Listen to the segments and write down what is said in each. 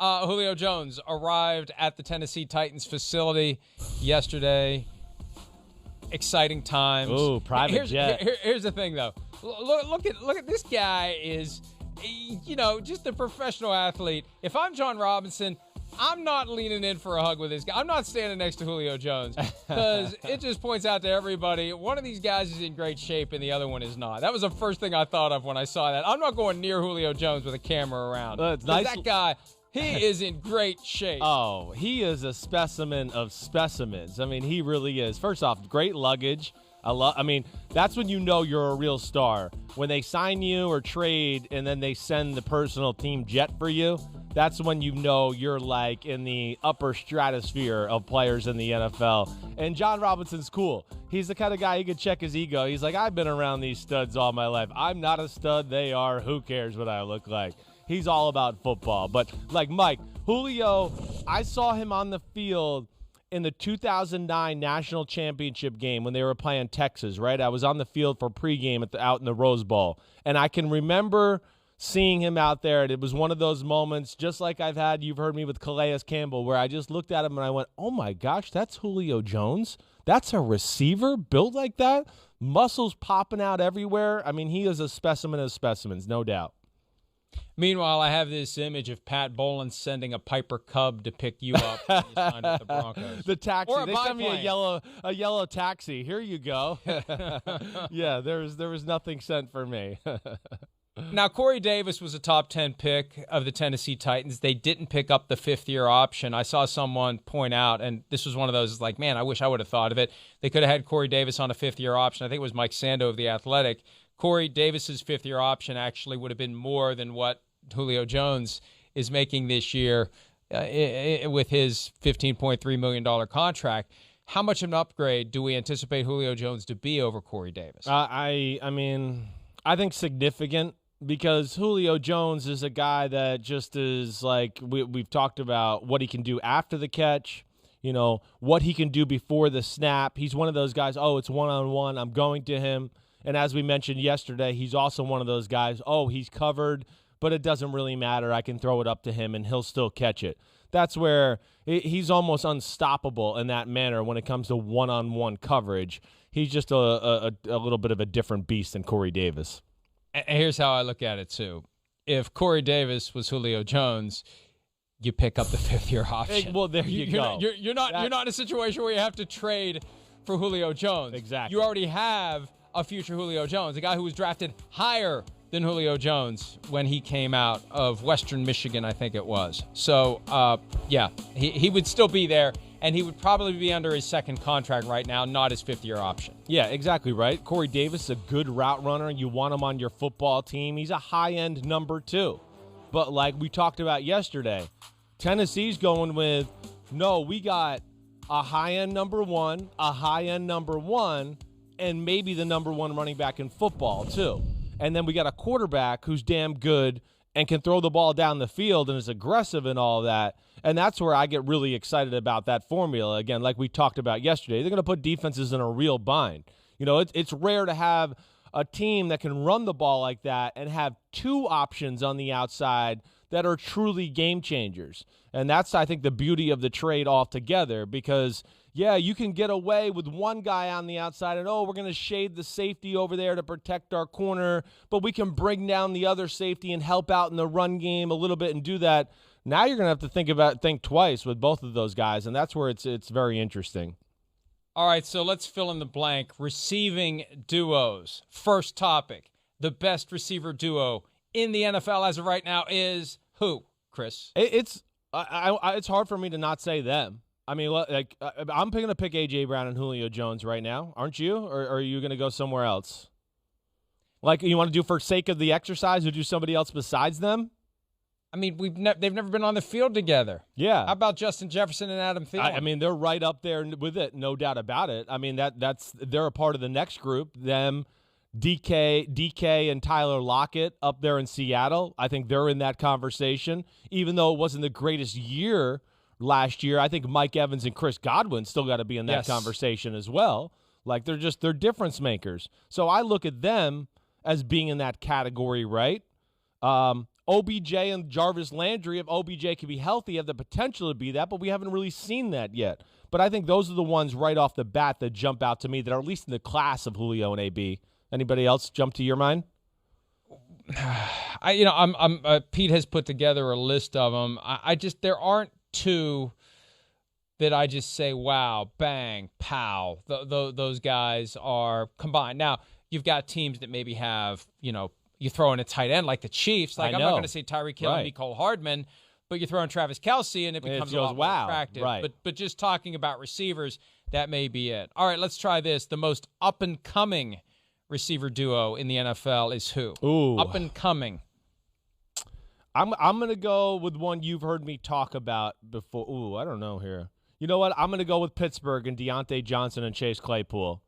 Julio Jones arrived at the Tennessee Titans facility yesterday. Exciting times. Ooh, private jet. Here's the thing, though. Look at this guy is, just a professional athlete. If I'm John Robinson, I'm not leaning in for a hug with this guy. I'm not standing next to Julio Jones because it just points out to everybody one of these guys is in great shape and the other one is not. That was the first thing I thought of when I saw that. I'm not going near Julio Jones with a camera around. It's nice. That guy, he is in great shape. Oh, he is a specimen of specimens. I mean, he really is. First off, great luggage. That's when you know you're a real star. When they sign you or trade and then they send the personal team jet for you, that's when you know you're like in the upper stratosphere of players in the NFL. And John Robinson's cool. He's the kind of guy, he could check his ego. He's like, I've been around these studs all my life. I'm not a stud. They are. Who cares what I look like? He's all about football. But like Mike, Julio, I saw him on the field in the 2009 National Championship game when they were playing Texas, right? I was on the field for pregame out in the Rose Bowl. And I can remember seeing him out there, and it was one of those moments, just like you've heard me with Calais Campbell, where I just looked at him and I went, oh my gosh, that's Julio Jones? That's a receiver built like that? Muscles popping out everywhere. I mean, he is a specimen of specimens, no doubt. Meanwhile, I have this image of Pat Bowlen sending a Piper Cub to pick you up when you signed with the Broncos. The taxi. Or they sent me a yellow taxi. Here you go. Yeah, there was nothing sent for me. Now, Corey Davis was a top 10 pick of the Tennessee Titans. They didn't pick up the fifth-year option. I saw someone point out, and this was one of those, like, man, I wish I would have thought of it. They could have had Corey Davis on a fifth-year option. I think it was Mike Sando of The Athletic. Corey Davis's fifth-year option actually would have been more than what Julio Jones is making this year with his $15.3 million contract. How much of an upgrade do we anticipate Julio Jones to be over Corey Davis? I think significant, because Julio Jones is a guy that just is like, we've talked about what he can do after the catch, what he can do before the snap. He's one of those guys, it's one-on-one, I'm going to him. And as we mentioned yesterday, he's also one of those guys, he's covered, but it doesn't really matter. I can throw it up to him, and he'll still catch it. That's where he's almost unstoppable in that manner when it comes to one-on-one coverage. He's just a little bit of a different beast than Corey Davis. And here's how I look at it, too. If Corey Davis was Julio Jones, you pick up the fifth-year option. Well, there you go. You're not in a situation where you have to trade for Julio Jones. Exactly. You already have a future Julio Jones, a guy who was drafted higher than Julio Jones when he came out of Western Michigan, I think it was. So, he would still be there, and he would probably be under his second contract right now, not his fifth-year option. Yeah, exactly right. Corey Davis is a good route runner. You want him on your football team. He's a high-end number 2. But like we talked about yesterday, Tennessee's going with, no, we got a high-end number 1, a high-end number 1, and maybe the number 1 running back in football, too. And then we got a quarterback who's damn good and can throw the ball down the field and is aggressive and all that. And that's where I get really excited about that formula. Again, like we talked about yesterday, they're going to put defenses in a real bind. It's rare to have a team that can run the ball like that and have 2 options on the outside that are truly game changers. And that's, I think, the beauty of the trade altogether, because you can get away with one guy on the outside and, we're going to shade the safety over there to protect our corner, but we can bring down the other safety and help out in the run game a little bit and do that. Now you're going to have to think twice with both of those guys, and that's where it's very interesting. All right, so let's fill in the blank. Receiving duos. First topic, the best receiver duo in the NFL as of right now is who, Chris? It's hard for me to not say them. I mean, like, I'm going to pick A.J. Brown and Julio Jones right now, aren't you? Or are you going to go somewhere else? Like, you want to do for sake of the exercise or do somebody else besides them? I mean, they've never been on the field together. Yeah. How about Justin Jefferson and Adam Thielen? I mean, they're right up there with it, no doubt about it. I mean, they're a part of the next group. Them, DK and Tyler Lockett up there in Seattle. I think they're in that conversation. Even though it wasn't the greatest year last year, I think Mike Evans and Chris Godwin still got to be in that conversation as well. Like, they're difference makers. So I look at them as being in that category, right? OBJ and Jarvis Landry, if OBJ can be healthy, have the potential to be that, but we haven't really seen that yet. But I think those are the ones right off the bat that jump out to me that are at least in the class of Julio and AB. Anybody else jump to your mind? Pete has put together a list of them. There aren't two that I just say, wow, bang, pow. Those guys are combined. Now, you've got teams that maybe have, you throw in a tight end like the Chiefs. Like, I'm not going to say Tyreek Hill and Mecole Hardman, but you throw in Travis Kelce and it becomes a lot more attractive. Right. But just talking about receivers, that may be it. All right, let's try this. The most up-and-coming receiver duo in the NFL is who? Ooh. Up-and-coming. I'm going to go with one you've heard me talk about before. Ooh, I don't know here. You know what? I'm going to go with Pittsburgh and Deontay Johnson and Chase Claypool.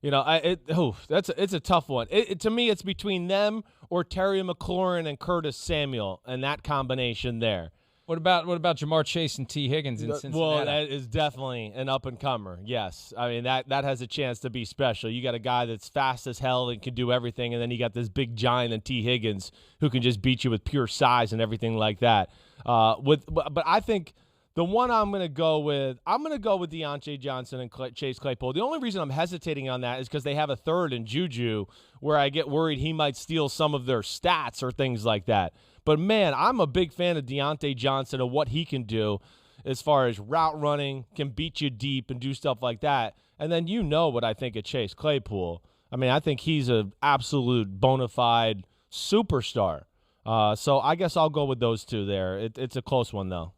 It's a tough one. To me, it's between them or Terry McLaurin and Curtis Samuel and that combination there. What about Jamar Chase and T. Higgins in Cincinnati? Well, that is definitely an up-and-comer, yes. I mean, that has a chance to be special. You got a guy that's fast as hell and can do everything, and then you got this big giant in T. Higgins who can just beat you with pure size and everything like that. But I think the one I'm going to go with Deontay Johnson and Chase Claypool. The only reason I'm hesitating on that is because they have a third in Juju where I get worried he might steal some of their stats or things like that. But, man, I'm a big fan of Deontay Johnson and what he can do as far as route running, can beat you deep and do stuff like that. And then what I think of Chase Claypool. I mean, I think he's an absolute bona fide superstar. So I guess I'll go with those two there. It's a close one, though.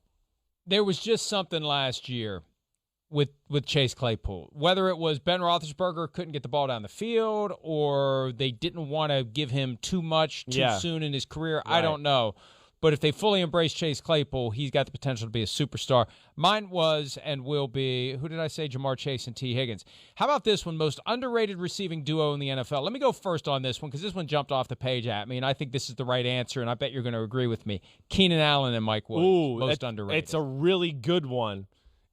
There was just something last year with Chase Claypool. Whether it was Ben Roethlisberger couldn't get the ball down the field or they didn't want to give him too much too soon in his career, right. I don't know. But if they fully embrace Chase Claypool, he's got the potential to be a superstar. Mine was and will be, who did I say? Jamar Chase and T. Higgins. How about this one? Most underrated receiving duo in the NFL. Let me go first on this one because this one jumped off the page at me, and I think this is the right answer, and I bet you're going to agree with me. Keenan Allen and Mike Williams. Ooh, most underrated. It's a really good one.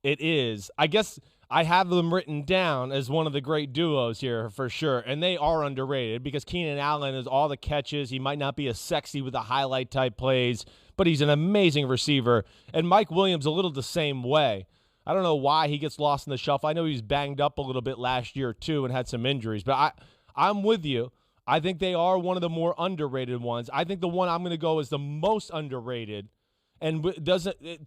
It is. I guess I have them written down as one of the great duos here for sure, and they are underrated because Keenan Allen is all the catches. He might not be as sexy with the highlight-type plays, but he's an amazing receiver, and Mike Williams a little the same way. I don't know why he gets lost in the shuffle. I know he was banged up a little bit last year too and had some injuries, but I'm with you. I think they are one of the more underrated ones. I think the one I'm going to go is the most underrated and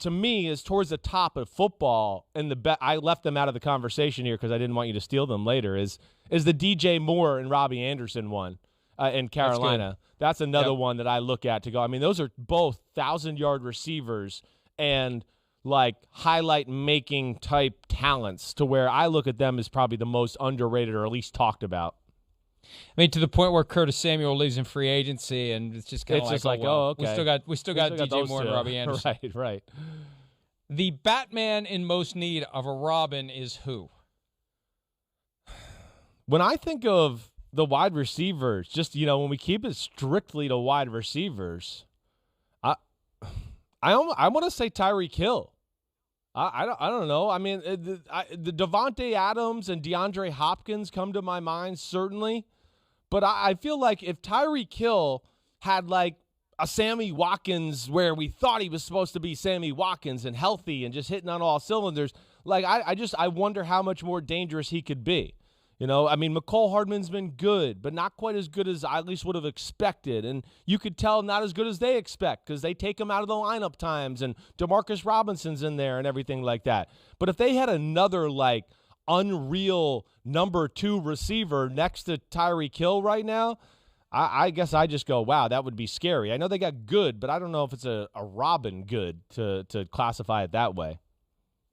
to me is towards the top of football, and I left them out of the conversation here because I didn't want you to steal them later, is the DJ Moore and Robbie Anderson one in Carolina. That's another one that I look at to go, I mean, those are both 1,000-yard receivers and like highlight-making type talents to where I look at them as probably the most underrated or at least talked about. I mean, to the point where Curtis Samuel leaves in free agency, and it's just kind of like, okay. We still got DJ Moore and Robbie Anderson. Right. The Batman in most need of a Robin is who? When I think of the wide receivers, just, when we keep it strictly to wide receivers, I want to say Tyreek Hill. I don't know. I mean, the Devontae Adams and DeAndre Hopkins come to my mind, certainly. But I feel like if Tyreek Hill had like a Sammy Watkins where we thought he was supposed to be Sammy Watkins and healthy and just hitting on all cylinders, like I wonder how much more dangerous he could be. I mean, Mecole Hardman's been good, but not quite as good as I at least would have expected. And you could tell not as good as they expect because they take him out of the lineup times and Demarcus Robinson's in there and everything like that. But if they had another, like, unreal number 2 receiver next to Tyreek Hill right now, I guess I just go, wow, that would be scary. I know they got good, but I don't know if it's a Robin good to classify it that way.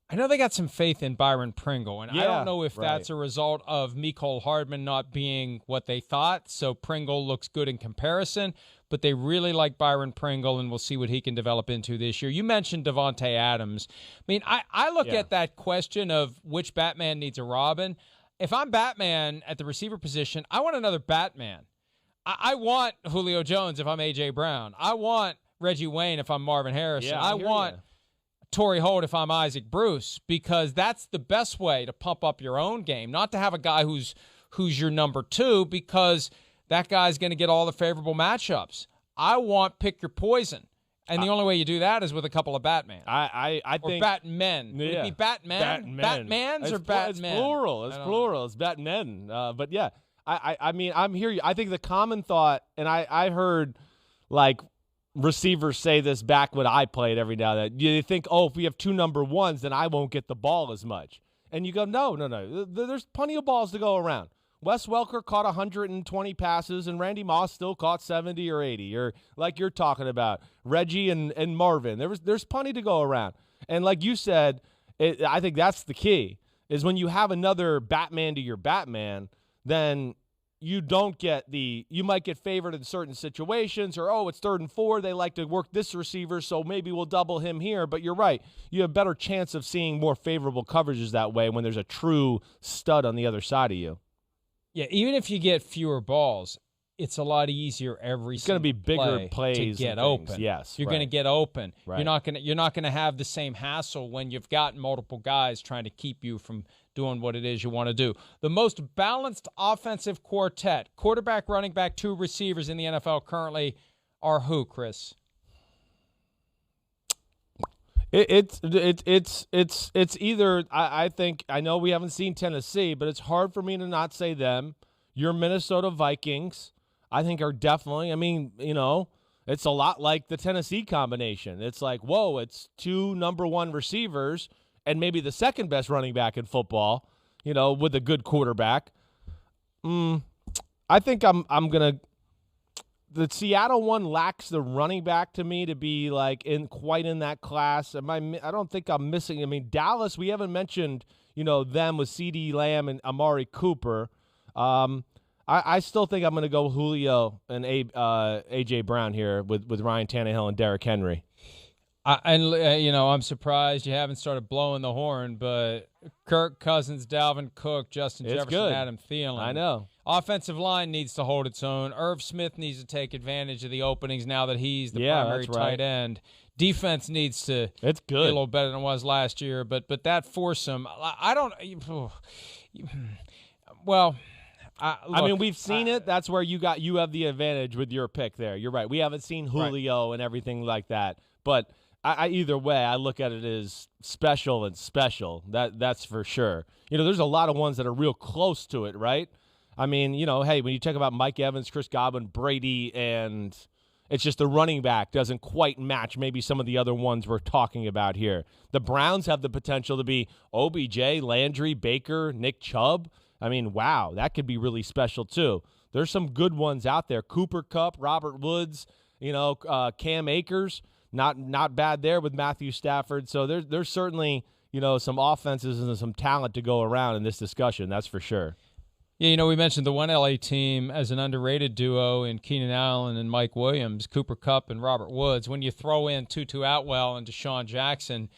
I know they got some faith in Byron Pringle, and I don't know if that's a result of Mecole Hardman not being what they thought, so Pringle looks good in comparison, but they really like Byron Pringle, and we'll see what he can develop into this year. You mentioned Devontae Adams. I mean, I look at that question of which Batman needs a Robin. If I'm Batman at the receiver position, I want another Batman. I want Julio Jones if I'm A.J. Brown. I want Reggie Wayne if I'm Marvin Harrison. I want Torrey Holt if I'm Isaac Bruce, because that's the best way to pump up your own game, not to have a guy who's your number 2 because that guy's going to get all the favorable matchups. I want pick your poison. And the only way you do that is with a couple of Batman. I think Batmen. Would it be Batman? Batmans or Batmen? It's plural. It's plural. It's Batmen. But yeah, I mean, I'm here. I think the common thought, and I heard like receivers say this back when I played every now and then. You think, oh, if we have 2 number 1s, then I won't get the ball as much. And you go, no. There's plenty of balls to go around. Wes Welker caught 120 passes, and Randy Moss still caught 70 or 80, or like you're talking about, Reggie and Marvin. There's plenty to go around. And like you said, I think that's the key, is when you have another Batman to your Batman, then you might get favored in certain situations, or, oh, it's 3rd and 4, they like to work this receiver, so maybe we'll double him here. But you're right. You have a better chance of seeing more favorable coverages that way when there's a true stud on the other side of you. Yeah, even if you get fewer balls, it's a lot easier It's going to be bigger plays to get open. Yes, you're going to get open. Right. You're not going to have the same hassle when you've got multiple guys trying to keep you from doing what it is you want to do. The most balanced offensive quartet, quarterback, running back, 2 receivers in the NFL currently are who, Chris? It's either, I think, I know we haven't seen Tennessee, but it's hard for me to not say them. Your Minnesota Vikings, I think, are definitely, I mean, it's a lot like the Tennessee combination. It's like, whoa, it's 2 number 1 receivers and maybe the second best running back in football, with a good quarterback. I think I'm going to, the Seattle one lacks the running back to me to be like quite in that class. I don't think I'm missing. I mean, Dallas, we haven't mentioned, them with CeeDee Lamb and Amari Cooper. I still think I'm going to go Julio and A.J. Brown here with Ryan Tannehill and Derrick Henry. I'm surprised you haven't started blowing the horn, but Kirk Cousins, Dalvin Cook, Justin Jefferson, good. Adam Thielen. I know. Offensive line needs to hold its own. Irv Smith needs to take advantage of the openings now that he's the primary tight end. Defense needs to be a little better than it was last year, but that foursome, I don't. Well. I mean, we've seen it. That's where you have the advantage with your pick there. You're right. We haven't seen Julio and everything like that, but either way, I look at it as special and special. That's for sure. There's a lot of ones that are real close to it, right? I mean, hey, when you talk about Mike Evans, Chris Godwin, Brady, and it's just the running back doesn't quite match maybe some of the other ones we're talking about here. The Browns have the potential to be OBJ, Landry, Baker, Nick Chubb. I mean, wow, that could be really special too. There's some good ones out there. Cooper Kupp, Robert Woods, Cam Akers, not bad there with Matthew Stafford. So there's certainly, some offenses and some talent to go around in this discussion, that's for sure. Yeah, we mentioned the one LA team as an underrated duo in Keenan Allen and Mike Williams, Cooper Kupp and Robert Woods. When you throw in Tutu Atwell and Deshaun Jackson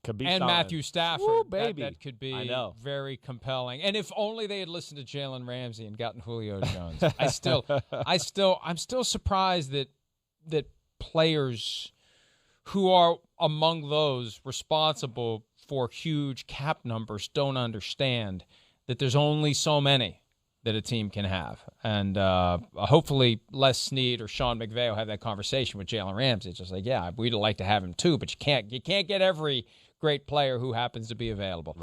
and Matthew Stafford, that could be very compelling. And if only they had listened to Jalen Ramsey and gotten Julio Jones. I'm still surprised that players who are among those responsible for huge cap numbers don't understand that there's only so many that a team can have. And hopefully Les Snead or Sean McVay will have that conversation with Jalen Ramsey. It's just like, yeah, we'd like to have him too, but you can't get every great player who happens to be available.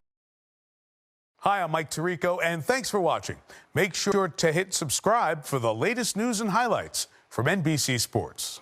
Hi, I'm Mike Tirico, and thanks for watching. Make sure to hit subscribe for the latest news and highlights from NBC Sports.